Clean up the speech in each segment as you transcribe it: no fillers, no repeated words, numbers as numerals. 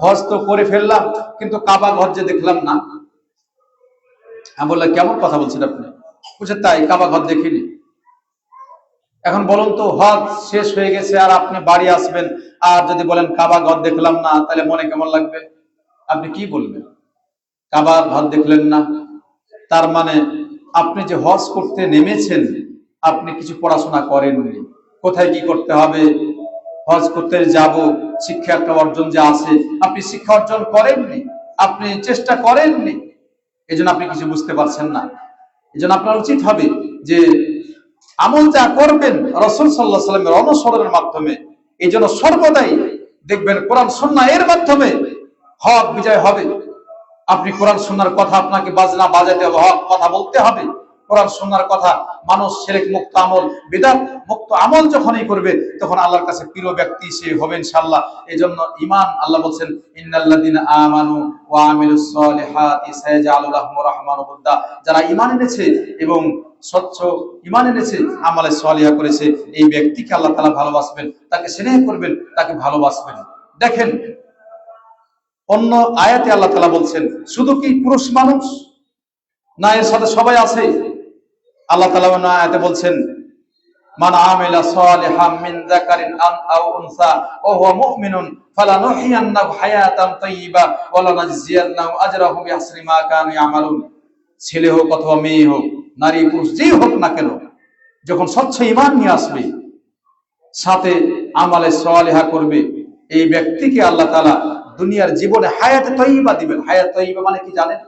হজ তো করে ফেললাম, কিন্তু কাবা ঘর যে দেখলাম না। আমি বললাম কেমন কথা বলছেন আপনি? বলছে তাই, কাবা ঘর দেখিনি। এখন বলুন তো, হজ শেষ হয়ে গেছে আর আপনি বাড়ি আসবেন, আর যদি বলেন কাবা ঘর দেখলাম না, তাহলে মনে কেমন লাগবে? আপনি কি বলবেন? কাবা ঘর দেখলেন না, তার মানে আপনি যে হজ করতে নেমেছেন, আপনি কিছু পড়াশোনা করেননি। কোথায় কি করতে হবে, হজ করতে যাব, শিক্ষা একটা অর্জন যে আছে, আপনি শিক্ষা অর্জন করেননি, আপনি চেষ্টা করেননি। এই জন্য আপনি কিছু বুঝতে পারছেন না। এই জন্য আপনার উচিত হবে যে আমল যা করবেন রাসূল সাল্লাল্লাহু আলাইহি ওয়াসাল্লামের অনুসরণের মাধ্যমে। এই জন্য সর্বদাই দেখবেন কোরআন সুন্নাহ এর মাধ্যমে হক বিজয় হবে। আপনি কোরআন সুন্নাহর কথা, আপনাকে বাজনা বাজাতে হবে, হক কথা বলতে হবে। কোরআন সুন্নাহর কথা, মানুষ শিরক মুক্ত আমল, বিদআত মুক্ত আমল যখনই করবে, তখন আল্লাহর কাছে প্রিয় ব্যক্তি সে হবে ইনশাআল্লাহ। এজন্য ঈমান, আল্লাহ বলেন ইন্নাল্লাযিনা আমানু ওয়া আমিলুস সলিহাতি সায়াজআলু লাহুমুর রাহমানু উদ্দা। যারা ঈমান এনেছে এবং স্বচ্ছ ঈমান এনেছে, আমলে সলিহা করেছে, এই ব্যক্তিকে আল্লাহ তাআলা ভালোবাসবেন, তাকে স্নেহ করবেন, তাকে ভালোবাসবেন। দেখেন অন্য আয়াতে আল্লাহ তাআলা বলছেন, শুধু কি পুরুষ মানুষ না, এর সাথে সবাই আছে? আল্লাহ তাআলা অন্য আয়াতে বলছেন, মান আমিলা সালিহাম মিন যাকারিন আও উনসা ওয়া হুয়া মুমিনুন ফালানুহইয়ান্নাহু হায়াতান তাইয়্যিবা ওয়া লানাজজিয়ান্নাহুম আজরাহুম বিআহসানি মা কানু ইয়ামালুন। ছেলে হোক অথবা মেয়ে হোক, নারী পুরুষ যেই হোক না কেন, যখন স্বচ্ছ ঈমান নিয়ে আসবে, সাথে আমালে সালিহা করবে, এই ব্যক্তিকে আল্লাহ তাআলা দুনিয়ার জীবনে হায়াতে তয়্যিবা দিবেন। হায়াত তয়্যিবা মানে কি জানেন?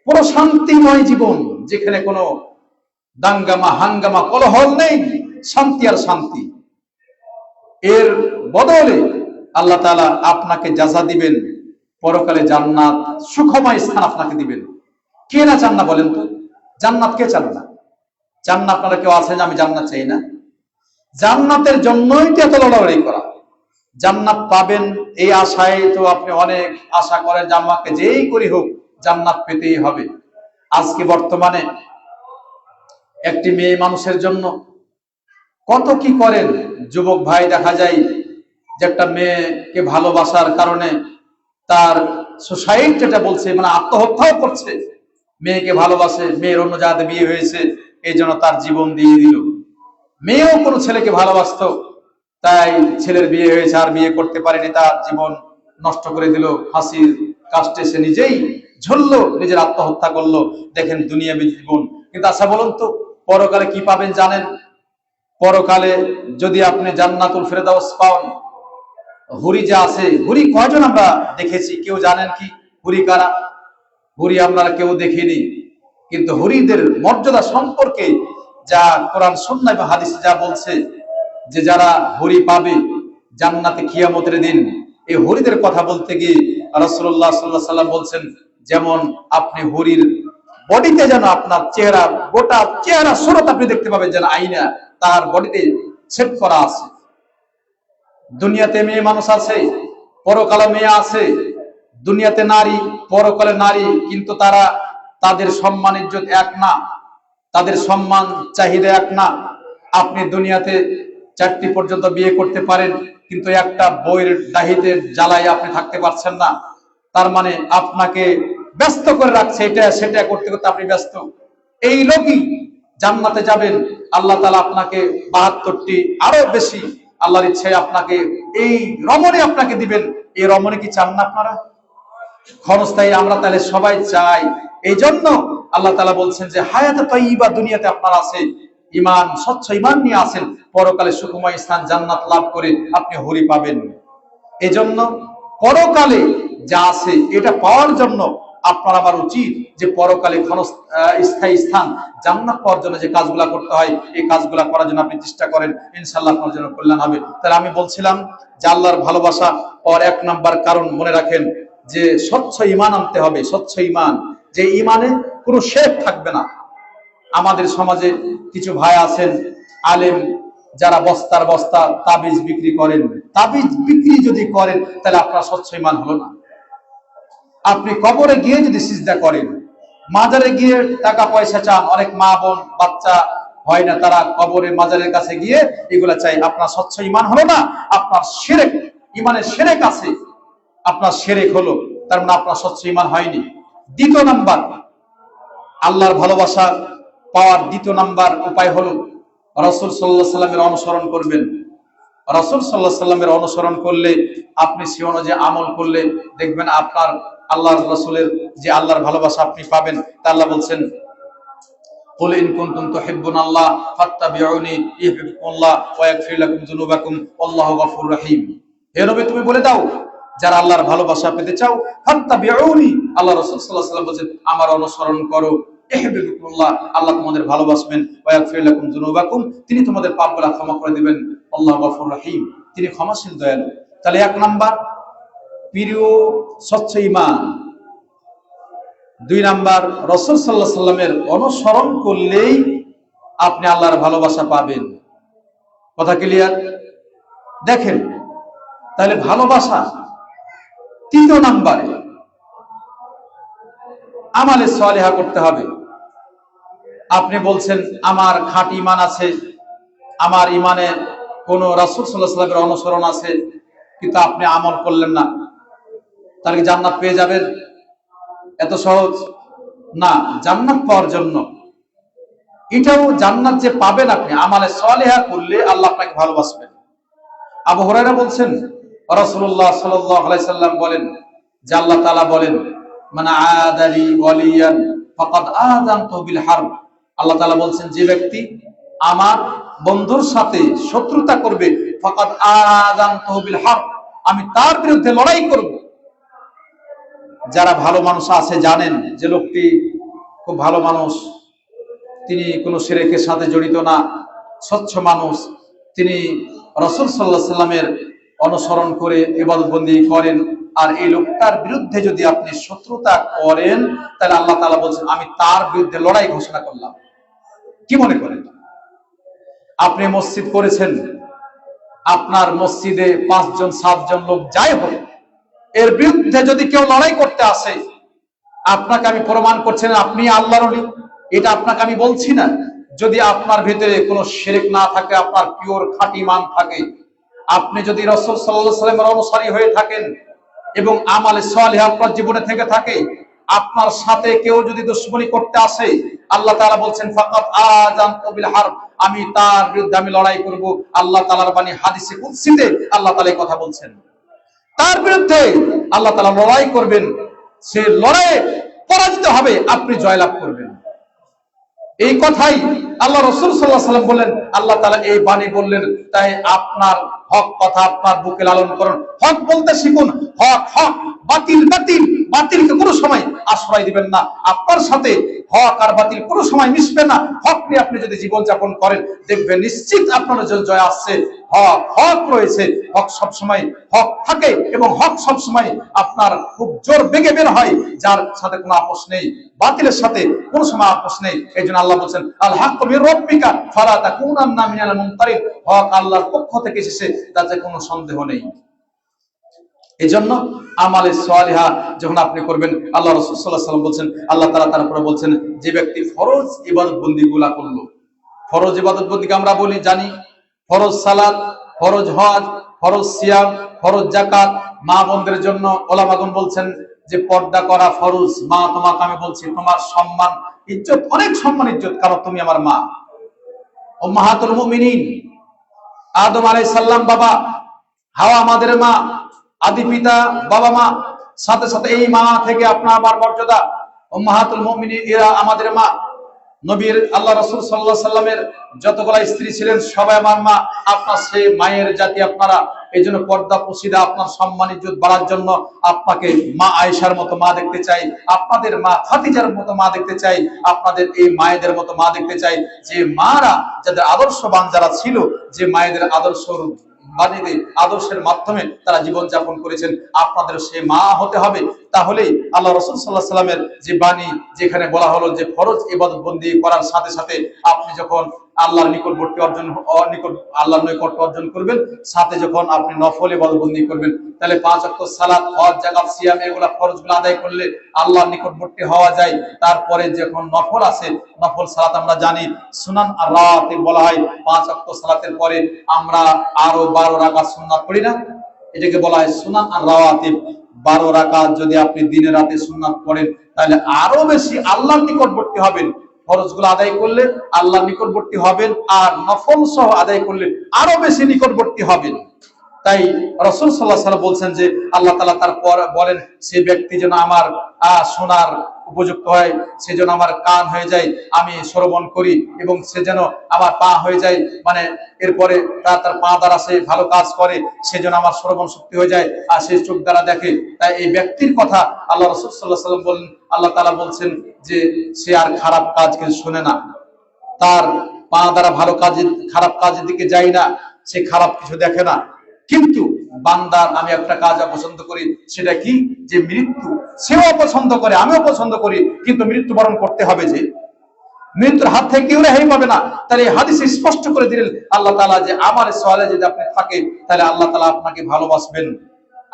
পুরো শান্তিময় জীবন, যেখানে কোনো দাঙ্গামা হাঙ্গামা কোলাহল নেই, শান্তি আর শান্তি। এর বদলে আল্লাহ তাআলা আপনাকে জাযা দিবেন, পরকালে জান্নাত, সুখময় স্থান আপনাকে দিবেন। কে না চান না বলেন তো? জান্নাত কে চান না? জান্নাত আপনারা কেউ আছেন আমি জান্নাত চাই না? জান্নাতের জন্যই তো এত লড়াই করা। জান্নাত পাবেন এই আশায় তো আপনি অনেক আশা করেন যে আমাকে যেই করি হোক জান্নাত পেতেই হবে। আজকে বর্তমানে একটি মেয়ে মানুষের জন্য কত কি করেন যুবক ভাই। দেখা যায় যে একটা মেয়েকে ভালোবাসার কারণে তার সোসাইটি যেটা বলছে, মানে আত্মহত্যাও করছে। মেয়েকে ভালোবাসে, মেয়ের অন্য জায়গাতে বিয়ে হয়েছে, এই জন্য তার জীবন দিয়ে দিল। মেয়েও কোনো ছেলেকে ভালোবাসতো, তাই ছেলের বিয়ে হয়েছে আর বিয়ে করতে পারেনি, তার জীবন নষ্ট করে দিল। ফাঁসির কাস্টে সে নিজেই ঝুললো, নিজের আত্মহত্যা করলো। দেখেন দুনিয়াবী জীবন। কিন্তু আচ্ছা বলুন তো, পরকালে কি পাবেন জানেন? পরকালে যদি আপনি জান্নাতুল ফেরদাউস পান, হুরি যা আছে, হুরি কয়জন আমরা দেখেছি কেউ জানেন কি? হুরি কারা? হুরি আমরা কেউ দেখিনি, কিন্তু হুরিদের মর্যাদা সম্পর্কে যা কোরআন সুন্নাহ এবং হাদিসে যা বলছে, যে যারা হুরি পাবে জান্নাতে কিয়ামতের দিন, এই হুরিদের কথা বলতে গিয়ে রাসূলুল্লাহ সাল্লাল্লাহু আলাইহি ওয়াসাল্লাম বলছেন, যেমন আপনি হুরির বডিতে যেন আপনার চেহারা, গোটা চেহারা সুরত আপনি দেখতে পাবেন, যেন আয়না তার বডিতে সেট করা আছে। দুনিয়াতে মেয়ে মানুষ আছে, পরকালে মেয়ে আছে। দুনিয়াতে নারী, পরকালে নারী, কিন্তু তারা, তাদের সম্মান ইজ্জত এক না, তাদের সম্মান চাহিদা এক না। আপনি দুনিয়াতে 4টি পর্যন্ত বিয়ে করতে পারেন, কিন্তু একটা বইয়ের দাহিতে জ্বালায় আপনি থাকতে পারছেন না। তার মানে আপনাকে ব্যস্ত করে রাখছে, এটা সেটা করতে করতে আপনি ব্যস্ত। এই লোকই জান্নাতে যাবেন। আল্লাহ তাআলা আপনাকে 72টি আরো বেশি আল্লাহর ইচ্ছায় আপনাকে এই রমণী আপনাকে দিবেন। এই রমণী কি চান না আপনারা? ক্ষণস্থায়ী আমরা তাহলে সবাই চাই। এই জন্য আল্লাহ তাআলা বলছেন যে হায়াতে তয়্যিবা দুনিয়াতে আপনার আছে, ঈমান, স্বচ্ছ ঈমান নিয়ে আছেন, পরকালে সুখময় স্থান জান্নাত লাভ করে আপনি হুরি পাবেন। এজন্য পরকালে যা আছে এটা পাওয়ার জন্য আপনার আমার উচিত যে পরকালে স্থায়ী স্থান জান্নাত পাওয়ার জন্য যে কাজগুলা করতে হয়, এই কাজগুলা করার জন্য আপনি চেষ্টা করেন, ইনশাআল্লাহ আপনার জন্য কল্যাণ হবে। তাহলে আমি বলছিলাম যে আল্লাহর ভালোবাসা পাওয়ার 1 নাম্বার কারণ মনে রাখেন যে স্বচ্ছ ঈমান আনতে হবে। স্বচ্ছ ঈমান, যে ঈমানে কোনো শেখ থাকবে না। আমাদের সমাজে কিছু ভাই আছেন আলেম, যারা বস্তার বস্তা তাবিজ বিক্রি করেন। তাবিজ বিক্রি যদি করেন, তাহলে আপনার স্বচ্ছ ঈমান হলো না। আপনি কবরে গিয়ে যদি সিজদা করেন, মাজারে গিয়ে টাকা পয়সা চান, অনেক মা বোন বাচ্চা হয় না, তারা কবরে মাজারের কাছে গিয়ে এগুলা চাই, আপনার স্বচ্ছ ঈমান হলো না। আপনার শিরক, ঈমানের শিরক আছে। আপনার শিরক হলো, তার মানে আপনার স্বচ্ছ ঈমান হয়নি। দ্বিতীয় নাম্বার, আল্লাহর ভালোবাসা পাওয়ার দ্বিতীয় নাম্বার উপায় হলো রাসূল সাল্লাল্লাহু আলাইহি সাল্লামের অনুসরণ করবেন। রাসূল সাল্লাল্লাহু আলাইহি সাল্লামের অনুসরণ করলে, আপনি সে অনুযায়ী আমল করলে দেখবেন আপনার আল্লাহর রাসূলের যে আল্লাহর ভালোবাসা আপনি পাবেন। তা আল্লাহ বলছেন, কুল ইন কুনতুম তুহিব্বুনাল্লাহ ফাত্তাবিউনি ইউহিব্বুকুমুল্লাহ ওয়া ইয়াগফির লাকুম যুনুবাকুম ওয়াল্লাহু গফুরুর রহিম। হে নবী, তুমি বলে দাও, যারা আল্লাহর ভালোবাসা পেতে চাও, ফাত্তাবিউনি, আল্লাহ রাসূল সাল্লাল্লাহু আলাইহি ওয়াসাল্লাম বলেন, আমার অনুসরণ করো, ইউহিব্বুকুমুল্লাহ, আল্লাহ তোমাদের ভালোবাসবেন, ওয়া ইয়াগফির লাকুম যুনুবাকুম, তিনি তোমাদের পাপগুলো ক্ষমা করে দিবেন, আল্লাহু গফুরুর রহিম, তিনি ক্ষমাশীল দয়ালু। তাহলে এক নাম্বার প্রিয় স্বচ্ছ ঈমান। দুই নাম্বার, রাসূল সাল্লাল্লাহু আলাইহি সাল্লামের অনুসরণ করলেই আপনি আল্লাহর ভালোবাসা পাবেন। কথা ক্লিয়ার? দেখেন, তাহলে ভালোবাসা তৃতীয় নাম্বারে আমালে সালেহা করতে হবে। আপনি বলছেন আমার খাঁটি ঈমান আছে, আমার ঈমানে কোন রাসূল সাল্লাল্লাহু আলাইহি সাল্লামের অনুসরণ আছে, কিন্তু আপনি আমল করলেন না, তাহলে কি জান্নাত পেয়ে যাবেন? এত সহজ না। জান্নাত পাওয়ার জন্য, এটাও জান্নাত যে পাবেন আপনি আমালে সালেহা করলে, আল্লাহ আপনাকে ভালোবাসবেন। আবু হুরায়রা বলছেন, রাসূলুল্লাহ সাল্লাল্লাহু আলাইহি সাল্লাম বলেন যে আল্লাহ তাআলা বলেন, মান আদালি ওয়ালিয়ান ফাকাদ আযানতু বিল হারব। আল্লাহ তাআলা বলছেন, যে ব্যক্তি আমার বন্ধুর সাথে শত্রুতা করবে, ফাকাদ আযানতু বিল হারব, আমি তার বিরুদ্ধে লড়াই করব। যারা ভালো মানুষ আছে জানেন যে লোকটি খুব ভালো মানুষ, তিনি কোনো শিরকের সাথে জড়িত না, স্বচ্ছ মানুষ, তিনি রাসূল সাল্লাল্লাহু আলাইহি সাল্লামের অনুসরণ করে ইবাদত বন্দেগী করেন, আর এই লোকটার বিরুদ্ধে যদি আপনি শত্রুতা করেন, তাহলে আল্লাহ তাআলা বলছেন, আমি তার বিরুদ্ধে লড়াই ঘোষণা করলাম। কি মনে করেন? আপনি মসজিদ করেছেন, আপনার মসজিদে 5 জন 7 জন লোক যাই হোক, এর বিরুদ্ধে যদি কেউ লড়াই করতে আসে, আপনাকে আমি প্রমাণ করছি না আপনি আল্লাহর ওলি, এটা আপনাকে আমি বলছি না। যদি আপনার ভিতরে কোনো শিরক না থাকে, আপনার পিওর খাঁটি ঈমান থাকে, আপনি যদি রাসূল সাল্লাল্লাহু আলাইহি সাল্লামের অনুসারী হয়ে থাকেন এবং আমালে সালেহ আপনার জীবনে থেকে থাকে, আপনার সাথে কেউ যদি দুশমনি করতে আসে, আল্লাহ তাআলা বলছেন, ফাকাত আযানতু বিল হারব, আমি তার বিরুদ্ধে আমি লড়াই করব। আল্লাহ তাআলার বাণী হাদিসে কুদসিতে আল্লাহ তাআলা এই কথা বলছেন, তার বিরুদ্ধে আল্লাহ তাআলা লড়াই করবেন, সে লড়াইয়ে পরাজিত হবে, আপনি জয়লাভ করবেন। এই কথাই আল্লাহ রাসূল সাল্লাল্লাহু আলাইহি ওয়াসাল্লাম বললেন, আল্লাহ তাআলা এই বাণী বললেন। তাই আপনার হক কথা আপনার বুকে লালন করুন, হক বলতে শিখুন, হক হক, বাতিল বাতিল, বাতিলকে কোনো সময় আশ্রয় দিবেন না। আপনার সাথে হক আর বাতিল কোনো সময় মিশবে না। হক নিয়ে আপনি যদি জীবন যাপন করেন, দেখবেন নিশ্চিত আপনার জয় আসছে। হক হক রয়েছে, হক সব সময় হক থাকে এবং হক সব সময় আপনার খুব জোর বেগে বের হয়, যার সাথে কোনো আপোষ নেই, বাতিলের সাথে কোনো সময় আপোষ নেই। এইজন্য আল্লাহ বলেন, আল হাক্কু মির রাব্বিকা ফালা তাকুনান্না মিনাল মুমতারিন, হক আল্লাহর পক্ষ থেকে এসেছে, তাতে কোনো সন্দেহ নেই। এজন্য আমালে সালেহা যখন আপনি করবেন, আল্লাহ রাসূল সাল্লাল্লাহু আলাইহি ওয়াসাল্লাম বলেন, আল্লাহ তাআলা তারপরে বলেন, যে ব্যক্তি ফরজ ইবাদত বন্দিগুলা করলো, ফরজ ইবাদত বন্দিকে আমরা বলি জানি, ফরজ সালাত, ফরজ হজ, ফরজ সিয়াম, ফরজ যাকাত। মা বোনদের জন্য ওলামাগণ বলছেন যে পর্দা করা ফরজ। মা, তোমাকে আমি বলছি, তোমার সম্মান ইজ্জত, অনেক সম্মান ইজ্জত, কারণ তুমি আমার মা। উম্মাহাতুল মুমিনিন, আদম আলাইহিস সালাম বাবা, হাওয়া আমাদের মা, আদি পিতা বাবা মা, সাথে সাথে এই মা থেকে আপনার আমার মর্যাদা। উম্মাহাতুল মুমিনিন এরা আমাদের মা। নবীর আল্লাহ রাসূল সাল্লাল্লাহু আলাইহি সাল্লামের যতগুলা স্ত্রী ছিলেন সবাই আমার মা। আপনার সেই মায়ের জাতি আপনারা, এই জন্য পর্দা পুশিদা আপনার সম্মান ইজ্জত বাড়ার জন্য আপনাকে মা আয়েশার মতো মা দেখতে চাই, আপনাদের মা খাদিজার মতো মা দেখতে চাই, আপনাদের এই মায়েদের মতো মা দেখতে চাই, যে মারা যাদের আদর্শবান যারা ছিল, যে মায়েদের আদর্শের মাধ্যমে তারা জীবন যাপন করেছেন, আপনাদের সে মা হতে হবে। তাহলেই আল্লাহ রাসূল সাল্লাল্লাহু আলাইহি সাল্লামের যে বাণী, যেখানে বলা হলো যে ফরজ ইবাদত বন্দি করার সাথে সাথে আপনি যখন আল্লাহর নিকটবর্তী আল্লাহর নৈকট্য অর্জন করবেন, সাথে যখন আপনি নফল ইবাদত বন্দি করবেন, তাহলে 5 ওয়াক্ত সালাত, হজ, যাকাত, সিয়াম এগুলা ফরজগুলো আদায় করলে আল্লাহর নিকটবর্তী হওয়া যায়। তারপরে যখন নফল আছে, নফল সালাত আমরা জানি সুনান আর রাওয়াতিব বলা হয়। 5 ওয়াক্ত সালাতের পরে আমরা আরো 12 রাকাত সুন্নাত পড়ি না, এটাকে বলা হয় সুনান আর রাওয়াতিব। 12 রাকাত যদি আপনি দিনে রাতে সুন্নাত পড়েন তাহলে আরো বেশি আল্লাহর নিকটবর্তী হবেন। ফরজগুলো আদায় করলে আল্লাহর নিকটবর্তী হবেন, আর নফল সহ আদায় করলে আরো বেশি নিকটবর্তী হবেন। তাই রাসূল সাল্লাল্লাহু আলাইহি ওয়াসাল্লাম বলছেন যে আল্লাহ তাআলা তারপর বলেন, সে ব্যক্তি যেন আমার শোনার উপযুক্ত হয়, সে যেন আমার কান হয়ে যায়, আমি শ্রবণ করি, এবং সে যেন আমার পা হয়ে যায়, মানে এরপরে তার পা দ্বারা সে ভালো কাজ করে, সে যেন আমার শ্রবণ শক্তি হয়ে যায়, আর সে চোখ দ্বারা দেখে। তাই এই ব্যক্তির কথা আল্লাহ রাসূল সাল্লাল্লাহু আলাইহি ওয়াসাল্লাম বলেন, আল্লাহ তাআলা বলছেন যে সে আর খারাপ কাজ কিছু শোনে না, তার পা দ্বারা ভালো কাজে খারাপ কাজের দিকে যায় না, সে খারাপ কিছু দেখে না। কিন্তু বান্দার আমি একটা কাজ অপছন্দ করি, সেটা কি, যে মৃত্যু। সেও অপছন্দ করে, আমিও পছন্দ করি, কিন্তু মৃত্যুবরণ করতে হবে, যে মৃত্যুর হাত থেকে কেউ রেহাই পাবে না। তাহলে এই হাদিসে স্পষ্ট করে দিলেন আল্লাহ তাআলা যে আমার সওয়ালে যদি আপনি থাকেন তাহলে আল্লাহ তাআলা আপনাকে ভালোবাসবেন।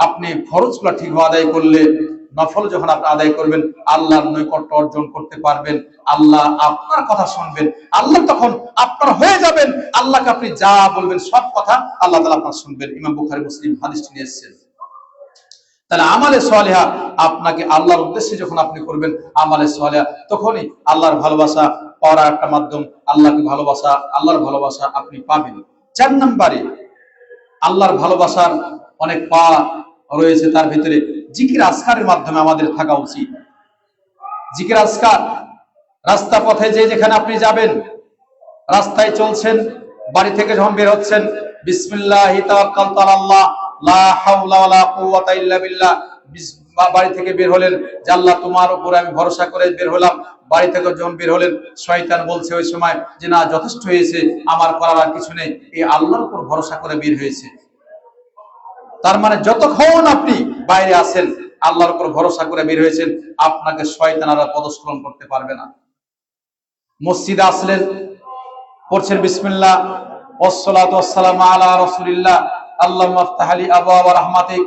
আপনি ফরজগুলো ঠিকভাবে আদায় করলে, নফল যখন আপনি আদায় করবেন, আল্লাহর নৈকট্য অর্জন করতে পারবেন, আল্লাহ আপনার কথা শুনবেন, আল্লাহ তখন আপনার হয়ে যাবেন। আল্লাহকে আপনি যা বলবেন সব কথা আল্লাহ তাআলা আপনার শুনবেন। ইমাম বুখারী মুসলিম হাদিসটি নিয়ে এসেছেন। তাহলে আমালে সালেহা আপনাকে আল্লাহর উদ্দেশ্যে যখন আপনি করবেন আমালে সালেহা, তখনই আল্লাহর ভালোবাসা পাওয়ার একটা মাধ্যম, আল্লাহকে ভালোবাসা, আল্লাহর ভালোবাসা আপনি পাবেন। 4 নম্বরে আল্লাহর ভালোবাসার অনেক পাওয়া রয়েছে, তার ভিতরে জিকির আজকারের মাধ্যমে আমাদের থাকা উচিত। জিকির আজকার, রাস্তা পথে যেখানে আপনি যাবেন, রাস্তায় চলছেন, বাড়ি থেকে যখন বের হচ্ছেন, বিসমিল্লাহি তাওয়াক্কালতু আলাল্লাহ লা হাওলা ওয়ালা কুওয়াতা ইল্লা বিল্লাহ, বাড়ি থেকে বের হলেন যে আল্লাহ তোমার উপরে আমি ভরসা করে বের হলাম। বাড়ি থেকে যখন বের হলেন, শয়তান বলছে ওই সময় যে না, যথেষ্ট হয়েছে, আমার করার আর কিছু নেই, এই আল্লাহর উপর ভরসা করে বের হয়েছে। তার মানে যতক্ষণ আপনি বাইরে আছেন, আল্লাহর উপর ভরসা করে বের হয়েছেন, আপনাকে শয়তান আর পদস্খলন করতে পারবে না। মসজিদে আসলেন, পড়ছেন বিসমিল্লাহ ওয়াসসালাতু ওয়াসসালামু আলা রাসূলিল্লাহ আল্লাহুম্মা আফতাহ লি আবওয়াবা রাহমাতিক,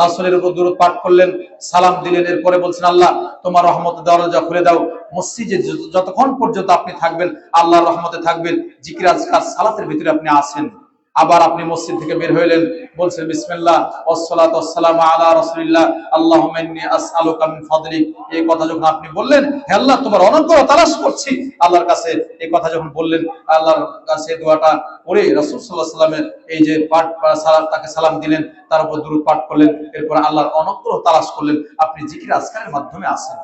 রাসূলের উপর দুরূদ পাঠ করলেন, সালাম দিলেন, এরপরে বলছেন আল্লাহ তোমার রহমতের দরজা খুলে দাও। মসজিদে যতক্ষণ পর্যন্ত আপনি থাকবেন, আল্লাহর রহমতে থাকবেন, জিকির আজকার সালাতের ভিতরে আপনি আছেন। আবার আপনি মসজিদ থেকে বের হইলেন, বলছেন বিসমিল্লাহ ওয়াসসালাতু ওয়াসসালামু আলা রাসূলিল্লাহ আল্লাহুম্মা ইন্নী আসআলুকা মিন ফাদলিক, এই কথা যখন আপনি বললেন, হে আল্লাহ তোমার অনুগ্রহ তালাশ করছি, আল্লাহর কাছে এই কথা যখন বললেন, আল্লাহর কাছে দোয়াটা পড়ে রাসূল সাল্লাল্লাহু আলাইহি ওয়াসাল্লামের এই যে পাঠ সালাম, তাকে সালাম দিলেন, তার উপর দুরূদ পাঠ করলেন, এরপর আল্লাহর অনুগ্রহ তালাশ করলেন, আপনি জিকির আজকারের মাধ্যমে আছেন।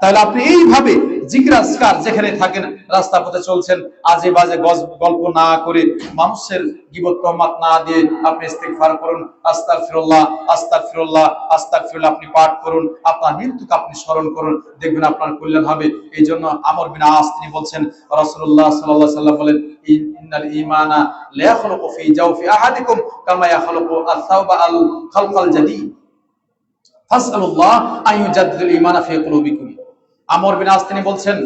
তাহলে আপনি এইভাবে জিকির আজকার যেখানে থাকেন, রাস্তা পথে চলছেন, আজে বাজে গল্প না করে, মানুষের গীবত তহমাত না দিয়ে আপনি ইস্তিগফার করুন, আস্তাগফিরুল্লাহ আস্তাগফিরুল্লাহ আস্তাগফিরুল্লাহ আপনি পাঠ করুন, আপনার মৃত্যুকে আপনি স্মরণ করুন, দেখবেন আপনার কল্যাণ হবে। এই জন্য আমর বিন আস তিনি বলছেন, রাসূলুল্লাহ সাল্লাল্লাহু আলাইহি ওয়াসাল্লাম বলেন, ইন্নাল ঈমানা লা ইয়াখলুকু ফি জাওফি আহাদিকুম কামা ইয়াখলুকু আস-সাওবা আল খালকাল জাদীদ ফাসআলুল্লাহ আন ইউজাদ্দিদাল ঈমানা ফি কুলুবিকুম। আমর বিন আস তিনি বলছেন,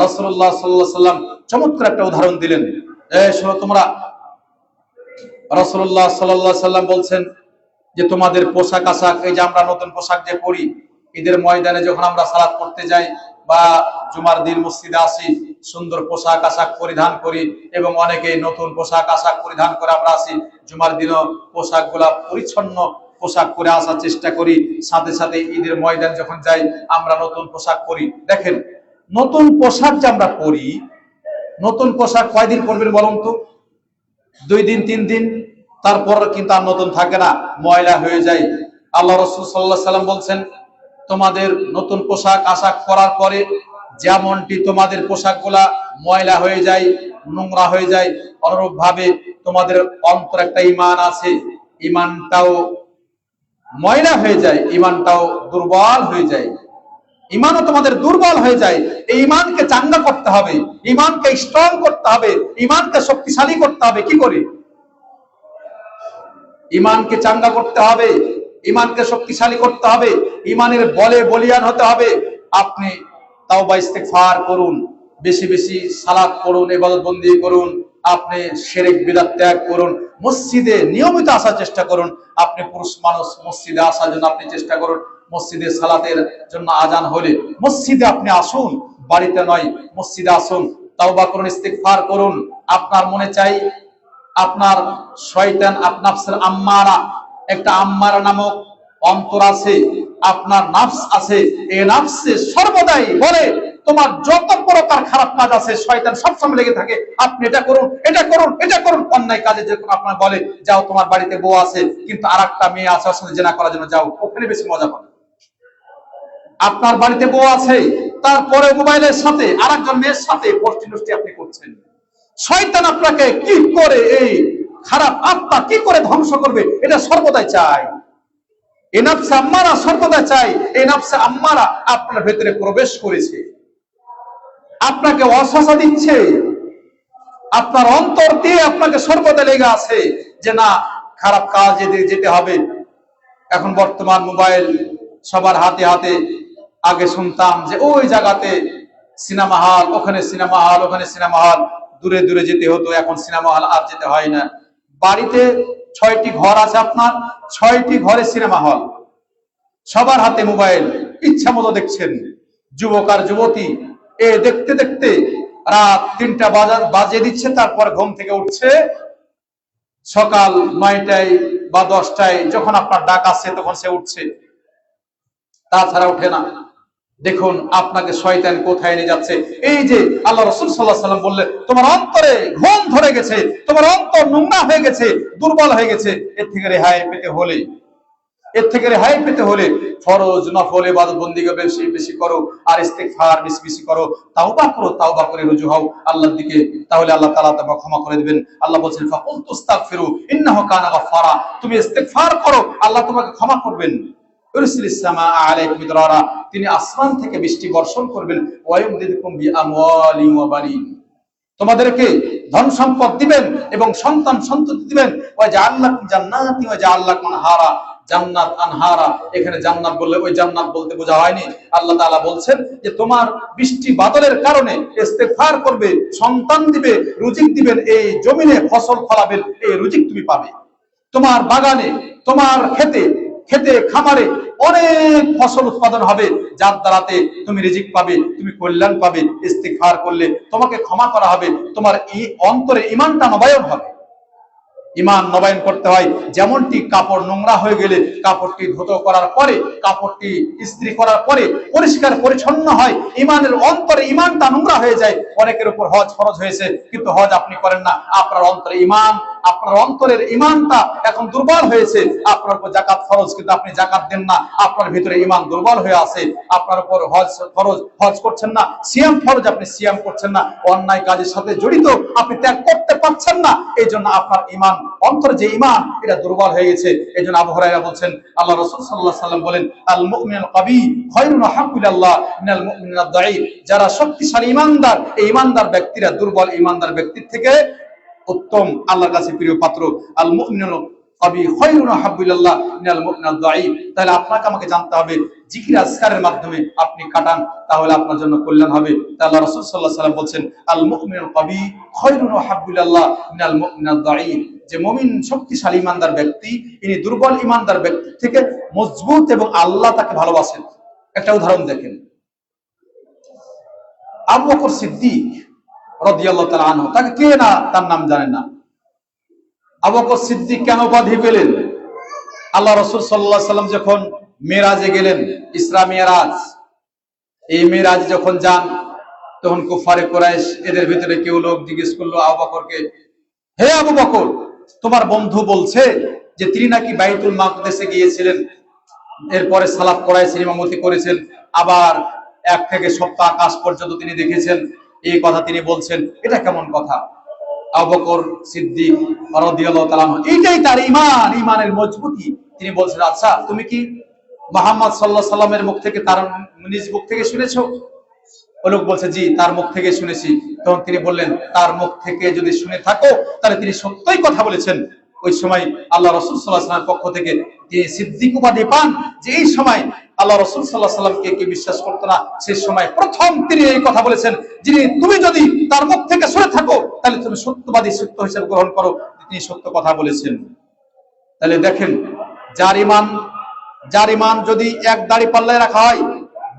রাসূলুল্লাহ সাল্লাল্লাহু আলাইহি ওয়াসাল্লাম চমৎকার একটা উদাহরণ দিলেন। শোনো তোমরা, রাসূলুল্লাহ সাল্লাল্লাহু আলাইহি ওয়াসাল্লাম বলছেন যে তোমাদের পোশাক আশাক, এই যে আমরা নতুন পোশাক যে পরি, ঈদের ময়দানে যখন আমরা সালাত পড়তে যাই বা জুমার দিন মসজিদে আসি, সুন্দর পোশাক আশাক পরিধান করি, এবং অনেকে নতুন পোশাক আশাক পরিধান করে আমরা আসি। জুমার দিনও পোশাকগুলা পরিচ্ছন্ন পোশাক পরে আসার চেষ্টা করি, সাথে সাথে ঈদের ময়দান যখন যাই আমরা নতুন পোশাক পরি। দেখেন, নতুন পোশাক যে আমরা পরি, নতুন পোশাক কয়দিন পরবেন বলুন তো? 2 দিন 3 দিন, তারপর কিন্তু আর নতুন থাকে না, ময়লা হয়ে যায়। আল্লাহ রাসূল সাল্লাল্লাহু আলাইহি ওয়াসাল্লাম বলছেন, তোমাদের নতুন পোশাক আশাক পরার পরে যেমনটি তোমাদের পোশাকগুলা ময়লা হয়ে যায়, নোংরা হয়ে যায়, অনুরূপ ভাবে তোমাদের অন্তর একটা ঈমান আছে, ঈমানটাও ময়লা হয়ে যায়, ঈমানটাও দুর্বল হয়ে যায়, ঈমানও তোমাদের দুর্বল হয়ে যায়। এই ঈমানকে চাঙ্গা করতে হবে, ঈমানকে স্ট্রং করতে হবে, ঈমানকে শক্তিশালী করতে হবে। কি করে? ঈমানকে চাঙ্গা করতে হবে, ঈমানকে শক্তিশালী করতে হবে, ঈমানের বলে বলিয়ান হতে হবে। আপনি তাওবা ইস্তিগফার করুন, বেশি বেশি সালাত পড়ুন, ইবাদত বন্দি করুন, আপনি শিরক বিদআত ত্যাগ করুন, মসজিদে নিয়মিত আসার চেষ্টা করুন। আপনি পুরুষ মানুষ, মসজিদে আসার জন্য আপনি চেষ্টা করুন। মসজিদে সালাতের জন্য আজান হলে মসজিদে আপনি আসুন, বাড়িতে নয়, মসজিদে আসুন, তাওবা করুন, ইস্তিগফার করুন। আপনার মনে চাই, আপনার শয়তান, আপনার আম্মারা, একটা আম্মারা নামক অন্তর আছে, আপনার নাফস আছে, এই নাফসে সর্বদাই বলে তোমার যত প্রকার খারাপ কাজ আছে শয়তান সবসময় লেগে থাকে, আপনি এটা করুন, এটা করুন, এটা করুন। অন্যায় কাজে যেরকম আপনার বলে যাও তোমার বাড়িতে বউ আছে কিন্তু আরেকটা মেয়ে আছে, ওর সাথে জেনা করার জন্য যাও, ওখানে বেশি মজা পাবে। আপনার বাড়িতে বউ আছে, তারপরে মোবাইলের সাথে আরেকজন মেয়ের সাথে পষ্টি আপনি করছেন। শয়তান আপনাকে কি করে, এই খারাপ আত্মা কি করে ধ্বংস করবে এটা সর্বদাই চায়। এই নাফসে আম্মারা সর্বদা চাই, এই নাফসে আম্মারা আপনার ভেতরে প্রবেশ করেছে, আপনাকে ওয়াসওয়াসা দিচ্ছে, আপনার অন্তর দিয়ে আপনাকে সর্বদা লেগে আছে যে না খারাপ কাজে যেতে হবে। এখন বর্তমান মোবাইল সবার হাতে হাতে। আগে শুনতাম যে ওই জায়গাতে সিনেমা হল, ওখানে সিনেমা হল, ওখানে সিনেমা হল, দূরে দূরে যেতে হতো। এখন সিনেমা হল আর যেতে হয় না। বাড়িতে 6টি ঘর আছে আপনার, 6টি ঘরে সিনেমা হল, সবার হাতে মোবাইল, ইচ্ছা মতো দেখছেন। যুবক আর যুবতী এ দেখতে দেখতে রাত 3টা বাজিয়ে দিচ্ছে, তারপর ঘুম থেকে উঠছে সকাল 9টায় বা 10টায়, যখন আপনার ডাক আসছে তখন সে উঠছে, তাছাড়া উঠে না। দেখুন আপনাকে শয়তান কোথায় নিয়ে যাচ্ছে। এই যে আল্লাহ রাসূল সাল্লাল্লাহু আলাইহি ওয়াসাল্লাম বললেন তোমার অন্তরে ঘুম ধরে গেছে, তোমার অন্তর নোংরা হয়ে গেছে, দুর্বল হয়ে গেছে। এর থেকে রেহাই পেতে হলে ফরজ নফল ইবাদত বন্দেগী বেশি বেশি করো, আর ইস্তিগফার বেশি বেশি করো, তাওবা করে রুজু হও আল্লাহর দিকে, তাহলে আল্লাহ তাআলা তোমাকে ক্ষমা করে দিবেন। আল্লাহ বলেন ফাকুল তুস্তাগফিরু ইন্নাহু কানা গাফফারা, তুমি ইস্তিগফার করো আল্লাহ তোমাকে ক্ষমা করবেন। ইউরসিলিস সামা আলাইকুম মিদরারা, তিনি আসমান থেকে বৃষ্টি বর্ষণ করবেন। ওয়া ইউমদিদকুম বিআমওয়ালিন ওয়া বানিন, তোমাদেরকে ধন সম্পদ দিবেন এবং সন্তান সন্ততি দিবেন। ওয়া জাআল্লাকুম জান্নাতি ওয়া জাআল্লাকুম আনহারা, জান্নাত আনহারা, এখানে জান্নাত বললে ওই জান্নাত বলতে বোঝা হয়নি। আল্লাহ তাআলা বলছেন যে তোমার বৃষ্টি বাদলের কারণে ইস্তেগফার করবে, সন্তান দিবে, রুজিক দিবেন, এই জমিনে ফসল ফলাবেন, এই রুজিক তুমি পাবে। তোমার বাগানে, তোমার খেতে খামারে অনেক ফসল উৎপাদন হবে, যার দ্বারাতে তুমি রিজিক পাবে, তুমি কল্যাণ পাবে। ইস্তিগফার করলে তোমাকে ক্ষমা করা হবে, তোমার অন্তরে ঈমানটা নবায়ন হবে। ঈমান নবায়ন করতে হয় যেমনটি কাপড় নোংরা হয়ে গেলে কাপড়টি ধুতো করার পরে, কাপড়টি ইস্ত্রি করার পরে পরিষ্কার পরিচ্ছন্ন হয়, ঈমানের অন্তরে ঈমানটা নোংরা হয়ে যায়। অনেকের উপর হজ ফরজ হয়েছে কিন্তু হজ আপনি করেন না, আপনার অন্তরে ঈমান, আপনার অন্তরের ঈমানটা এখন দুর্বল হয়েছে। আপনার উপর যাকাত ফরজ কিন্তু আপনি যাকাত দেন না, আপনার ভিতরে ঈমান দুর্বল হয়ে আছে। আপনার উপর হজ ফরজ, হজ করছেন না, সিয়াম ফরজ, আপনি সিয়াম করছেন না, অন্যায় কাজের সাথে জড়িত আপনি ত্যাগ করতে পারছেন না। এই জন্য আপনার ঈমান, অন্তরে যে ঈমান এটা দুর্বল হয়ে গেছে। এই জন্য আবু হুরায়রা বলছেন, আল্লাহ রাসূল সাল্লাল্লাহু আলাইহি ওয়াসাল্লাম বলেন আল মুমিনুল কবি খায়রুন হাব্বু ইলাল্লাহ মিনাল মুমিনিল দাঈফ, যারা শক্তিশালী ঈমানদার, এই ঈমানদার ব্যক্তিরা দুর্বল ঈমানদার ব্যক্তির থেকে উত্তম, আল্লাহর কাছে প্রিয় পাত্র। আল মুমিনুল কবি খায়রুন হাব্বু ইলাল্লাহ মিনাল মুমিনিল দাঈফ। তাহলে আপনাকে আমাকে জানতে হবে জিকির আজকারের মাধ্যমে আপনি কাটান, তাহলে আপনার জন্য কল্যাণ হবে। তাই আল্লাহ রাসূল সাল্লাল্লাহু আলাইহি ওয়াসাল্লাম বলেন আল মুমিনুল কবি খায়রুন হাব্বু ইলাল্লাহ মিনাল মুমিনিল দাঈফ, যে মুমিন শক্তিশালী ঈমানদার ব্যক্তি, ইনি দুর্বল ঈমানদার ব্যক্তি থেকে মজবুত এবং আল্লাহ তাকে ভালোবাসেন। একটা উদাহরণ দেখেন, আবু বকর সিদ্দিক রাদিয়াল্লাহু তাআলা আনহু, তাকে কে না তার নাম জানেন না? আবু বকর সিদ্দিক কেন উপাধি পেলেন? আল্লাহ রাসূল সাল্লাল্লাহু আলাইহি ওয়াসাল্লাম যখন মেরাজে গেলেন, ইসরা মিরাজ, এই মেরাজ যখন যান তখন কুফারে কুরাইশ এদের ভিতরে কেউ লোক জিজ্ঞেস করলো আবু বকরকে, হে আবু বকর, তোমার বন্ধু বলছে যে তিনি নাকি বাইতুল মাকদেসে গিয়েছিলেন, এরপরে সালাত করাইছেন, ইমামতি করেছেন, আবার 1 থেকে সপ্তাহ আকাশ পর্যন্ত তিনি দেখেছেন, এই কথা তিনি বলছেন, এটা কেমন কথা? আবু বকর সিদ্দিক রাদিয়াল্লাহু তাআলা আনহু, এইটাই তার ঈমান, ঈমানের মজবুতি। তিনি বলছেন, আচ্ছা তুমি কি মুহাম্মদ সাল্লাল্লাহু আলাইহি সাল্লামের মুখ থেকে, তার নিজ মুখ থেকে শুনেছো? ওই লোক বলছে জি, তার মুখ থেকে শুনেছি। তখন তিনি বললেন, তার মুখ থেকে যদি শুনে থাকো তাহলে তিনি সত্যই কথা বলেছেন। ওই সময় আল্লাহ রাসূল সাল্লাল্লাহু আলাইহি ওয়াসাল্লামের পক্ষ থেকে তিনি সিদ্দিক উপাধি পান, যে এই সময় আল্লাহ রাসূল সাল্লাল্লাহু আলাইহি ওয়াসাল্লামকে কে বিশ্বাস করতো না, সেই সময় প্রথম তিনি এই কথা বলেছেন, যিনি তুমি যদি তার মুখ থেকে শুনে থাকো তাহলে তুমি সত্যবাদী, সত্য হিসেবে গ্রহণ করো, তিনি সত্য কথা বলেছেন। তাহলে দেখেন, যার ঈমান যদি এক দাড়ি পাল্লায় রাখা হয়,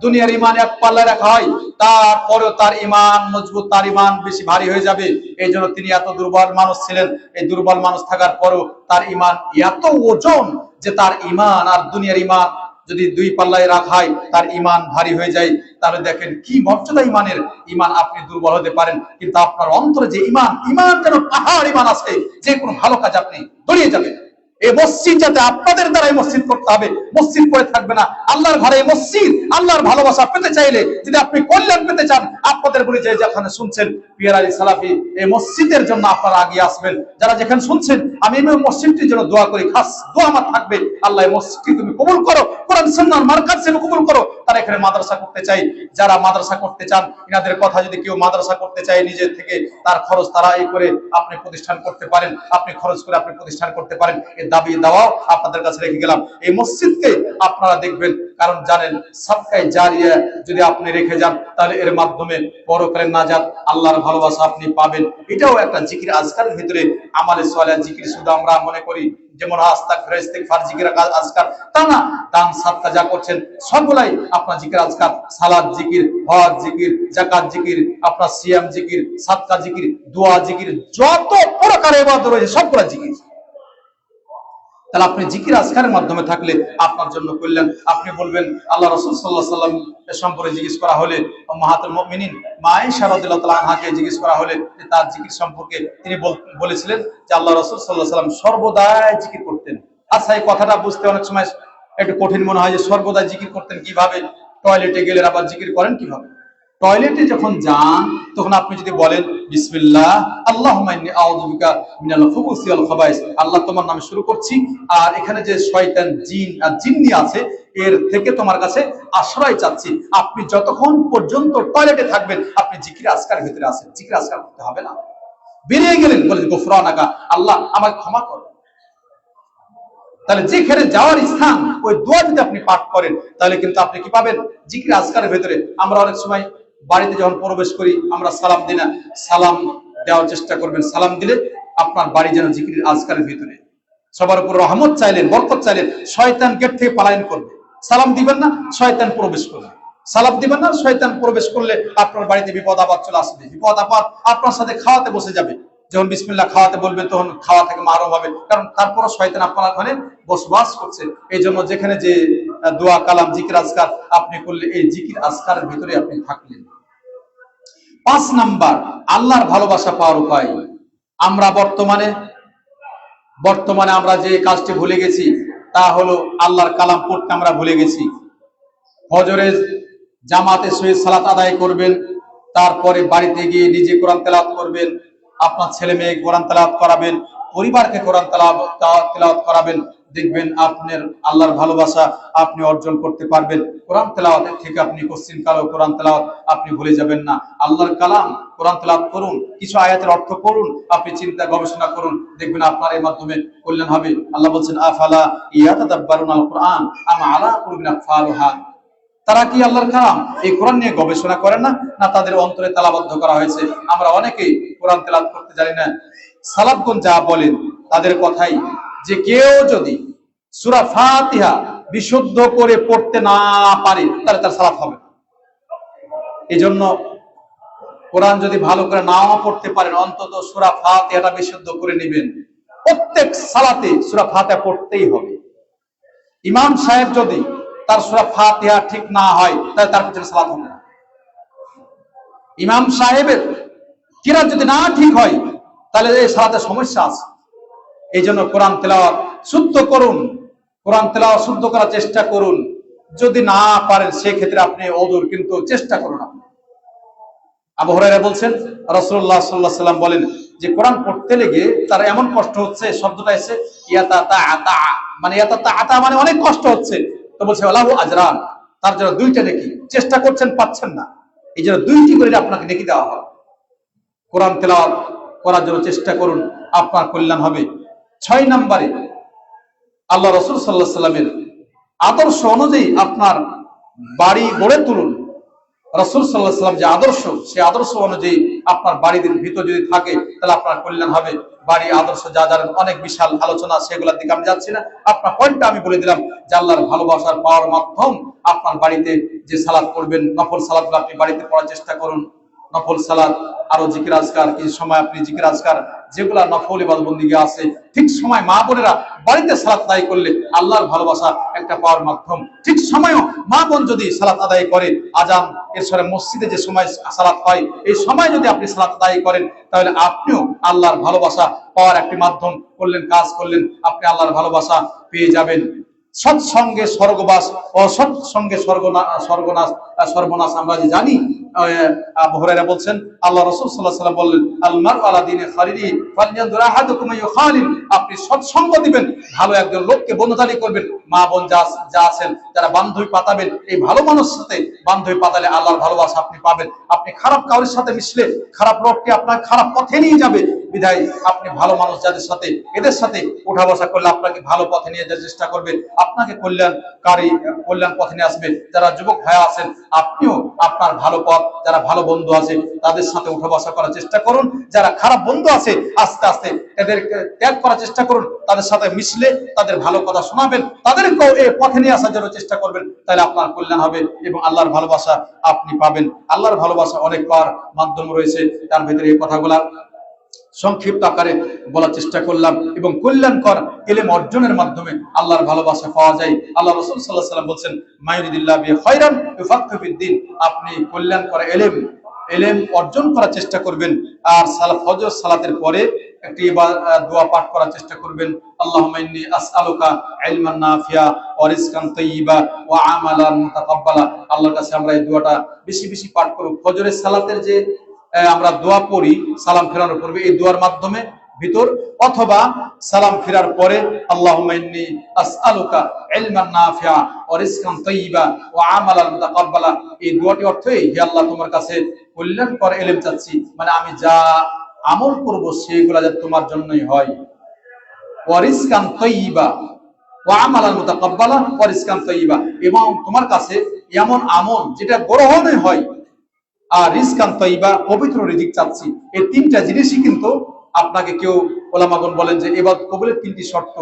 দুনিয়ার ঈমান এক পাল্লায় রাখা হয়, তারপরেও তার ঈমান মজবুত, তার ঈমান বেশি ভারী হয়ে যাবে। এই জন্য তিনি এত দুর্বল মানুষ ছিলেন, এই দুর্বল মানুষ থাকার পরেও তার ঈমান এত ওজন যে তার ঈমান আর দুনিয়ার ঈমান যদি দুই পাল্লায় রাখায় তার ইমান ভারী হয়ে যায়, তাহলে দেখেন কি মর্যাদা ইমানের। ইমান আপনি দুর্বল হতে পারেন, কিন্তু আপনার অন্তরে যে ইমান, ইমান যেন পাহাড় ইমান আছে, যে কোনো ভালো কাজ আপনি দড়িয়ে যাবেন। এই মসজিদ যাতে আপনাদের দ্বারাই মসজিদ করতে হবে, মসজিদ করে থাকবে না। আল্লাহর ঘরে মসজিদ, আল্লাহর ভালোবাসা পেতে চাইলে, যদি আপনি কল্যাণ পেতে চান, আপনাদের বলি যে যেখানে শুনছেন পিয়ার আলী সালাফি, এই মসজিদের জন্য আপনারা আগে আসবেন। যারা যেখানে শুনছেন, আমি এই মসজিদটির জন্য দোয়া করি, খাস দোয়া আমার থাকবে, আল্লাহ এই মসজিদকে তুমি কবুল করো, কোরআন সুন্নাহর মারকাজ হিসেবে কবুল করো। তারা এখানে মাদ্রাসা করতে চাই, যারা মাদ্রাসা করতে চান, ইনাদের কথা যদি কেউ মাদ্রাসা করতে চায় নিজের থেকে, তার খরচ তারা এই করে আপনি প্রতিষ্ঠান করতে পারেন, আপনি খরচ করে আপনি প্রতিষ্ঠান করতে পারেন। এই দাবি দাওয়াও আপনাদের কাছে রেখে গেলাম। এই মসজিদকে আপনারা দেখবেন, কারণ জানেন সাদকায়ে জারিয়া যদি আপনি রেখে যান, তাহলে এর মাধ্যমে পরকালের নাজাত, আল্লাহর ভালোবাসা আপনি পাবেন। এটাও একটা জিকির আজকারের ভিতরে আমালে সালেহ জিকির। শুধু আমরা মনে করি যেমন আস্তাগফির, ইস্তিগফার, জিকির আজকার, তা না। দান সাদকা যা করছেন সবগুলাই আপনার জিকির আজকার। সালাত জিকির, হজ জিকির, যাকাত জিকির, আপনার সিয়াম জিকির, সাদকা জিকির, দোয়া জিকির, যত প্রকারের ইবাদত রয়েছে সবগুলা জিকির। তাহলে আপনি জিকির আজকারের মাধ্যমে থাকলে আপনার জন্য কল্যাণ। আপনি বলবেন, আল্লাহ রাসূল সাল্লাল্লাহু আলাইহি ওয়াসাল্লাম সম্পর্কে জিজ্ঞেস করা হলে, উম্মাহাতুল মুমিনিন মা আয়েশা রাদিয়াল্লাহু তাআলা আনহাকে জিজ্ঞেস করা হলে যে তার জিকির সম্পর্কে, তিনি বলেছিলেন যে আল্লাহ রাসূল সাল্লাল্লাহু আলাইহি ওয়াসাল্লাম সর্বদাই জিকির করতেন। আচ্ছা, এই কথাটা বুঝতে অনেক সময় একটু কঠিন মনে হয় যে সর্বদাই জিকির করতেন কিভাবে? টয়লেটে গেলে আবার জিকির করেন কিভাবে? টয়লেটে যখন যান, তখন আপনি যদি বলেন বিসমিল্লাহ আল্লাহুম্মা ইন্নী আউযু বিকা মিনাল খুবুসি ওয়াল খাবাইস, আল্লাহ তোমার নামে শুরু করছি, আর এখানে যে শয়তান, জিন আর জিন্নি আছে, এর থেকে তোমার কাছে আশ্রয় চাচ্ছি। আপনি যতক্ষণ পর্যন্ত টয়লেটে থাকবেন, আপনি জিকির আজকারের ভিতরে আছেন, জিকির আজকার করতে হবে না। বেরিয়ে গেলেন, বলেন গুফরানাকা, আল্লাহ আমাকে ক্ষমা করো। তাহলে যেখানে যাওয়ার স্থান, ওই দোয়া যদি আপনি পাঠ করেন, তাহলে কিন্তু আপনি কি পাবেন? জিকির আজকারের ভিতরে। আমরা অনেক সময় বাড়িতে যখন প্রবেশ করি, আমরা সালাম দিই না, সালাম দেওয়ার চেষ্টা করবেন। সালাম দিলে আপনার বাড়ি যেন জিকির আজকারের ভিতরে। সবার উপর রহমত চাইলেন, বরকত চাইলেন, শয়তান গেট থেকে পলায়ন করবে। সালাম দিবেন না, শয়তান প্রবেশ করবে। সালাম দিবেন না, শয়তান প্রবেশ করলে আপনার বাড়িতে বিপদ আপদ চলে আসবে। বিপদ আপদ আপনার সাথে খাওয়াতে বসে যাবে। যখন বিসমিল্লাহ খাওয়াতে বলবেন, তখন খাওয়া থেকে মারও হবে, কারণ তারপরও শয়তান আপনার ঘরে বসবাস করছে। এই জন্য যেখানে যে দোয়া কালাম জিকির আজকার আপনি করলে, এই জিকির আজকারের ভিতরে আপনি থাকলেন। 5 নাম্বার, আল্লাহর ভালোবাসা পাওয়ার উপায়। আমরা বর্তমানে আমরা যে কাজটি ভুলে গেছি, তা হলো আল্লাহর কালাম পড়তে আমরা ভুলে গেছি। ফজরের জামাতে শুয়ে সালাত আদায় করবেন, তারপরে বাড়িতে গিয়ে নিজে কোরআন তেলাওয়াত করবেন, আপনার ছেলে মেয়ে কোরআন তেলাওয়াত করাবেন, পরিবারকে কোরআন তেলাওয়াত করাবেন। দেখবেন আপনার আল্লাহর ভালোবাসা আপনি অর্জন করতে পারবেন। কোরআন তেলাওয়াতের থেকে আপনি কোশ্চিন কালেও কোরআন তেলাওয়াত আপনি ভুলে যাবেন না। আল্লাহর কালাম কোরআন তেলাওয়াত করুন, কিছু আয়াতের অর্থ করুন, আপনি চিন্তা গবেষণা করুন, দেখবেন আপনার এর মাধ্যমে কল্যাণ হবে। আল্লাহ বলছেন, আফালা ইয়াতাদাব্বারুনাল কুরআন আম আলা কুলুবিন আকফালুহা। তারা কি আল্লাহর কালাম, এই কোরআন নিয়ে গবেষণা করেন না? না তাদের অন্তরে তালাবদ্ধ করা হয়েছে? আমরা অনেকেই কোরআন তেলাওয়াত করতে জানি না। সালাফগণ যা বলেন তাদের কথাই, যে কেউ যদি সূরা ফাতিহা বিশুদ্ধ করে পড়তে না পারে, তাহলে তার সালাত হবে না। এই জন্য কোরআন যদি ভালো করে নাও পড়তে পারেন, অন্তত সূরা ফাতিহাটা বিশুদ্ধ করে নেবেন। প্রত্যেক সালাতে সূরা ফাতিহা পড়তেই হবে। ইমাম সাহেব যদি তার সূরা ফাতিহা ঠিক না হয়, তাহলে তার পিছনে সালাত হবে না। ইমাম সাহেবের কিরাত যদি না ঠিক হয়, তাহলে এই সালাতে সমস্যা আছে। এই জন্য কোরআন তেলাওয়াত শুদ্ধ করুন, কোরআন তেলাওয়াত শুদ্ধ করার চেষ্টা করুন। যদি না পারেন, সেক্ষেত্রে আপনি ওযুর কিন্তু চেষ্টা করুন। আপনি আবু হুরায়রা বলছেন, রাসূলুল্লাহ সাল্লাল্লাহু আলাইহি ওয়াসাল্লাম বলেন যে কোরআন পড়তে লেগে তার এমন কষ্ট হচ্ছে, শব্দটা এসে ইয়াতাতা, মানে ইয়াতাতা মানে অনেক কষ্ট হচ্ছে। তো বলছে লাহু আজরান, তার জন্য 2টা নেকি। চেষ্টা করছেন, পাচ্ছেন না, এই জন্য 2টি করে আপনাকে নেকি দেওয়া হবে। কোরআন তেলাওয়াত করার জন্য চেষ্টা করুন, আপনার কল্যাণ হবে। 6 নম্বরে, আল্লাহ রাসূল সাল্লাল্লাহু আলাইহি ওয়াসাল্লামের আদর্শ অনুযায়ী আপনার বাড়ি গড়ে তুলুন। রাসূল সাল্লাল্লাহু আলাইহি ওয়াসাল্লাম যে আদর্শ, সেই আদর্শ অনুযায়ী আপনার বাড়ির ভিতর যদি থাকে, তাহলে আপনার কল্যাণ হবে। বাড়ি আদর্শ যা জানেন, অনেক বিশাল আলোচনা, সেগুলোর দিকে আমি যাচ্ছি না। আপনার পয়েন্টটা আমি বলে দিলাম যে আল্লাহর ভালোবাসার পাওয়ার মাধ্যম আপনার বাড়িতে যে সালাত করবেন, নফল সালাতগুলো আপনি বাড়িতে পড়ার চেষ্টা করুন। নফল সালাত, আরো জিকির আজকার, কিছু সময় আপনি জিকির আজকার যেগুলা নফল ইবাদত বন্দেগী আছে, ঠিক সময় মা বোনেরা বাড়িতে সালাত আদায় করলে আল্লাহর ভালোবাসা একটা পাওয়ার মাধ্যম। ঠিক সময়ও মা বোন যদি সালাত আদায় করে, আজান এরপরে মসজিদে যে সময় সালাত হয়, এই সময় যদি আপনি সালাত আদায় করেন, তাহলে আপনিও আল্লাহর ভালোবাসা পাওয়ার একটি মাধ্যম করলেন, কাজ করলেন, আপনি আল্লাহর ভালোবাসা পেয়ে যাবেন। সৎসঙ্গে স্বর্গবাস, অসৎসঙ্গে সর্বনাশ। সর্বনাশ আমরা যে জানি, আবু হুরায়রা বলছেন, আল্লাহ রাসূল সাল্লাল্লাহু আলাইহি ওয়াসাল্লাম বললেন, আল মারউ আলা দীনি খালিলি ফালইয়ানজুর আহাদুকুম ইউখালিল। আপনি সৎসঙ্গ দিবেন, ভালো একজন লোককে বন্ধুতালি করবেন, মা বোন যা আছেন যারা বান্ধবী পাতাবেন, এই ভালো মানুষের সাথে বান্ধবী পাতালে আল্লাহর ভালোবাসা আপনি পাবেন। আপনি খারাপ কাউরির সাথে মিশলে খারাপ লোককে আপনার খারাপ পথে নিয়ে যাবে, বিধায় আপনি ভালো মানুষ যাদের সাথে, এদের সাথে উঠা বসা করলে আপনাকে ভালো পথে নিয়ে যাওয়ার চেষ্টা করবে, আপনাকে কল্যাণ পথে নিয়ে আসবে। যারা যুবক ভাই আছেন, আপনিও আপনার ভালো পথ, যারা ভালো বন্ধু আছে তাদের সাথে উঠা বসা করার চেষ্টা করুন। যারা খারাপ বন্ধু আছে আস্তে আস্তে এদেরকে ত্যাগ করার চেষ্টা করুন। তাদের সাথে মিশলে তাদের ভালো কথা শোনাবেন, তাদেরকেও এই পথে নিয়ে আসার জন্য চেষ্টা করবেন, তাহলে আপনার কল্যাণ হবে এবং আল্লাহর ভালোবাসা আপনি পাবেন। আল্লাহর ভালোবাসা অনেক পাওয়ার মাধ্যম রয়েছে, তার ভিতরে এই কথাগুলা সংক্ষিপ্ত আকারে বলার চেষ্টা করলাম। এবং কল্যাণকর ইলম অর্জনের মাধ্যমে আল্লাহর ভালোবাসা পাওয়া যায়। আল্লাহ রাসূল সাল্লাল্লাহু আলাইহি ওয়াসাল্লাম বলেন, মায়ুরিদিল্লাহু বিহি খায়রান ইউফাক্কিহু ফিদ্দীন। আপনি কল্যাণকর ইলম অর্জন করার চেষ্টা করবেন। আর ফজর সালাতের পরে একটি দোয়া পাঠ করার চেষ্টা করবেন, আল্লাহুম্মা ইন্নী আসআলুকা ইলমান নাফিয়া ওয়া রিজকান তাইয়্যিবা ওয়া আমালান মুতাকাব্বালা। আল্লাহর কাছে আমরা এই দোয়াটা বেশি বেশি পাঠ করব। ফজরের সালাতের যে আমরা দোয়া পড়ি সালাম ফেরানোর পূর্বে, এই দোয়ার মাধ্যমে ভিতর, অথবা সালাম ফেরার পরে, আল্লাহুম্মা ইন্নী আসআলুকা ইলমান নাফিয়া ওয়া রিজকান তাইয়্যিবা ওয়া আমালান মুতাকাব্বালা। এই দোয়াটি অর্থই, হে আল্লাহ, তোমার কাছে কল্যাণকর ইলম চাচ্ছি, মানে আমি যা আমল করব সেগুলো যাতে তোমার জন্যই হয়। ওয়া রিজকান তাইয়্যিবা ওয়া আমালান মুতাকাব্বালা ওয়া রিজকান তাইয়্যিবা, এবং তোমার কাছে এমন আমল যেটা গ্রহণীয় হয়, আর রিজকান তাইয়্যিবা, পবিত্র রিজিক চাচ্ছি। এই তিনটা জিনিসই কিন্তু আপনাকে, কেউ ওলামাগণ বলেন যে ইবাদত কবুলের তিনটি শর্ত।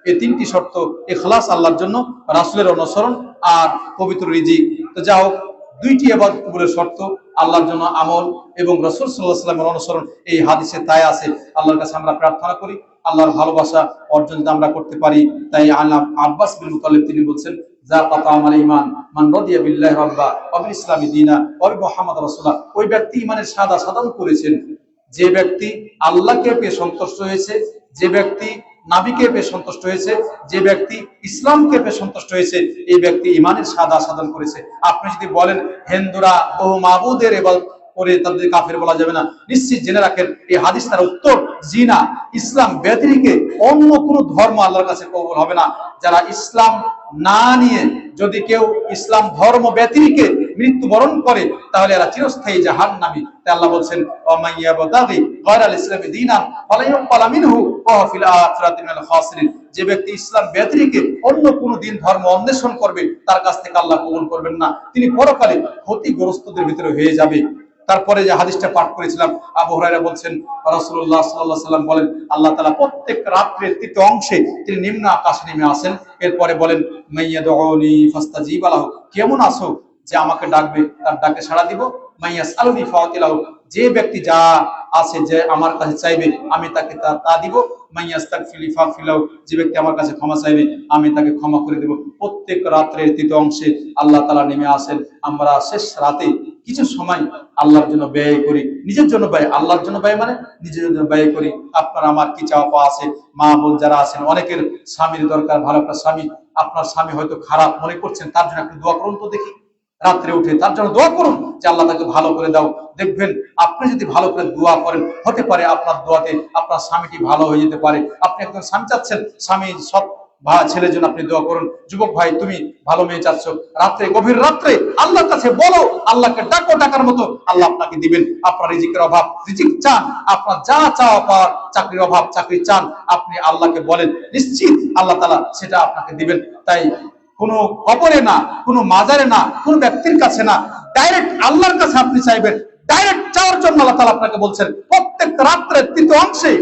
এই তিনটি শর্ত: ইখলাস আল্লাহর জন্য, রাসূলের অনুসরণ, আর পবিত্র রিজিক। তো যা হোক, দুইটি ইবাদত কবুলের শর্ত, আল্লাহর জন্য আমল এবং রাসূল সাল্লাল্লাহু আলাইহি ওয়াসাল্লামের অনুসরণ, এই হাদিসে তাই আছে। আল্লাহর কাছে আমরা প্রার্থনা করি আল্লাহর ভালোবাসা অর্জন যদি আমরা করতে পারি। তাই আব্বাস বিন মুতালিব তিনি বলছেন, ওই ব্যক্তি ইমানের সাধন করেছেন যে ব্যক্তি আল্লাহকে পেয়ে সন্তুষ্ট হয়েছে, যে ব্যক্তি নাবিকে পেয়ে সন্তুষ্ট হয়েছে, যে ব্যক্তি ইসলামকে পেয়ে সন্তুষ্ট হয়েছে, এই ব্যক্তি ইমানের সাধন করেছে। আপনি যদি বলেন হিন্দুরা বহু মাবুদের ইবাদত করে তাদের কাফের বলা যাবে না, নিশ্চিত জেনে রাখেন এই হাদিস তার উত্তর জি না। ইসলাম ব্যতিরেকে অন্য কোনো ধর্ম আল্লাহর কাছে কবুল হবে না। যারা ইসলাম না নিয়ে যদি কেউ ইসলাম ধর্ম ব্যতিরেকে মৃত্যুবরণ করে, তাহলে এরা চিরস্থায়ী জাহান্নামী। তাই আল্লাহ বলছেন, ওয়ামাইয়াবতাগি গায়রাল ইসলামি দীনান ফালা ইউকবালা মিনহু ওয়া হুয়া ফিল আখিরাতি মিনাল খাসিরিন। যে ব্যক্তি ইসলাম ব্যতিরেকে অন্য কোনো দিন ধর্ম অন্বেষণ করবে, তার কাছ থেকে আল্লাহ কবুল করবেন না, তিনি পরকালে ক্ষতিগ্রস্তদের ভিতরে হয়ে যাবে। তারপরে যে হাদিসটা পাঠ করেছিলাম, আবু হুরায়রা বলছেন, রাসূলুল্লাহ সাল্লাল্লাহু আলাইহি ওয়াসাল্লাম বলেন, আল্লাহ তাআলা প্রত্যেক রাত্রের তৃতীয় অংশে তিনি নিম্ন আকাশে নেমে আসেন। এরপরে বলেন, মাইয়াদউনি ফাস্তাজিব লাহু। কেমন আছো, যে আমাকে ডাকবে তার ডাকে সাড়া দিব। মাইয়াসআলুনি ফাআতিলাহু। যে ব্যক্তি যা আছে, যে আমার কাছে চাইবে আমি তাকে তা দিব। মাইয়াস্তাগফিরলি ফাগফিরলাহু। যে ব্যক্তি আমার কাছে ক্ষমা চাইবে আমি তাকে ক্ষমা করে দেব। প্রত্যেক রাত্রের তৃতীয় অংশে আল্লাহ তাআলা নেমে আসেন। আমরা শেষ রাতে কিছু সময় আল্লাহর জন্য ব্যয় করি, নিজের জন্য ব্যয়, আল্লাহর জন্য ব্যয় মানে নিজের জন্য ব্যয় করি। আপনার আমার কি চাওয়া পাওয়া আছে? মা বোন যারা আছেন, অনেকের স্বামীর দরকার, ভালো একটা স্বামী। আপনার স্বামী হয়তো খারাপ মনে করছেন, তার জন্য একটু দোয়া করুন তো দেখি। রাত্রে উঠে তার জন্য দোয়া করুন যে আল্লাহ তাকে ভালো করে দাও। দেখবেন আপনি যদি ভালো করে দোয়া করেন, হতে পারে আপনার দোয়াতে আপনার স্বামীটি ভালো হয়ে যেতে পারে। আপনি একজন স্বামী চাচ্ছেন, স্বামী সৎ ছেলের জন্য আপনি দোয়া করুন। যুবক ভাই, তুমি ভালো মেয়ে চাচ্ছ, রাত্রে, গভীর রাত্রে আল্লাহর কাছে বলো, আল্লাহকে ডাকো, ডাকার মতো আল্লাহ আপনাকে দিবেন। আপনার রিজিকের অভাব, রিজিক চান, আপনার যা চাওয়া পাওয়ার, চাকরির অভাব, চাকরি চান, আপনি আল্লাহকে বলেন, নিশ্চিত আল্লাহ তাআলা সেটা আপনাকে দিবেন। তাই কোনো কবরে না, কোনো মাজারে না, কোনো ব্যক্তির কাছে না, ডাইরেক্ট আল্লাহর কাছে আপনি চাইবেন। ডাইরেক্ট চাওয়ার জন্য আল্লাহ তাআলা আপনাকে বলছেন, প্রত্যেক রাত্রের তৃতীয় অংশে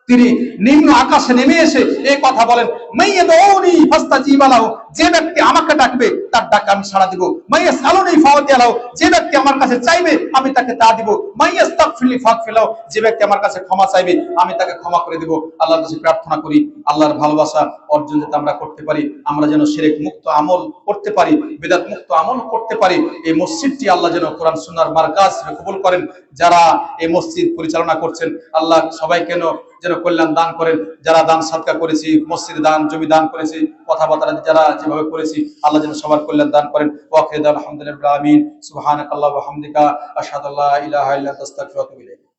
তিনি নিম্ন আকাশে নেমে এসে এই কথা বলেন, মাইয়াদউনি ফাস্তাজিব লাহু। যে ব্যক্তি আমাকে ডাকবে তার ডাকে আমি সাড়া দিব। মাইয়া সালুনি ফাওয়াতি আলাও, যে ব্যক্তি আমার কাছে চাইবে আমি তাকে তা দিব। মাইয়া ইস্তাগফিরলি ফাগফিরলাহু, যে ব্যক্তি আমার কাছে ক্ষমা চাইবে আমি তাকে ক্ষমা করে দিব। আল্লাহর কাছে প্রার্থনা করি আল্লাহর ভালোবাসা অর্জন যাতে আমরা করতে পারি, আমরা যেন শিরক মুক্ত আমল করতে পারি, বিদআত মুক্ত আমল করতে পারি। এই মসজিদটি আল্লাহ যেন কোরআন সুন্নাহর মারকাজ কবুল করেন। যারা এই মসজিদ পরিচালনা করছেন আল্লাহ সবাইকে যেন কল্যাণ দান করেন। যারা দান সাদকা করেছি, মসজিদ দান, জমি দান করেছি, কথাবার্তা যারা যেভাবে করেছি আল্লাহ যেন সবার কল্যাণ দান করেন। ওয়া আখিরু দাওয়ানা আলহামদুলিল্লাহি রাব্বিল আলামিন। সুবহানাকাল্লাহু ওয়া বিহামদিকা আশহাদু আল্লা ইলাহা ইল্লা আনতা আস্তাগফিরুকা ওয়া আতুবু ইলাইক।